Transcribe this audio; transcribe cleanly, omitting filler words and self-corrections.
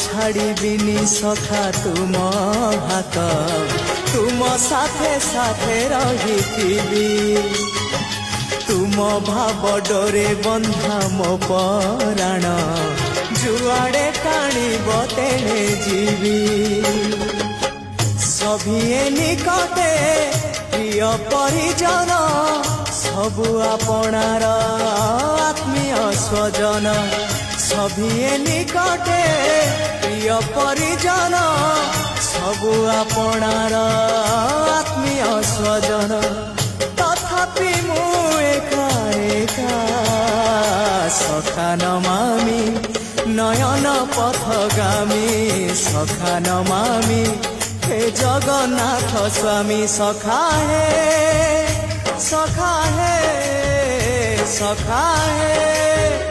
ଛାଡ଼ିବିନି ସଖା ତୁମ ହାତ ତୁମ ସାଥେ ସାଥେ ରହିଥିବି ତୁମ ଭାବ ଡୋରେ ବନ୍ଧା ମୋ ପରାଣ ଯୁଆଡ଼େ ଟାଣିବ ତେଣେ ଯିବି সভিয়ে নিকটে প্রিয় পরিজন সবু আপনার আত্মীয় স্বজন সভিয়ে নিকটে প্রিয় পরিজন সবু আপনার আত্মীয় স্বজন তথাপি মু একা একা সখা নমামি নয়ন পথগামী সখা নমামি हे जगन्नाथ स्वामी सखा हे सखा हे सखा हे।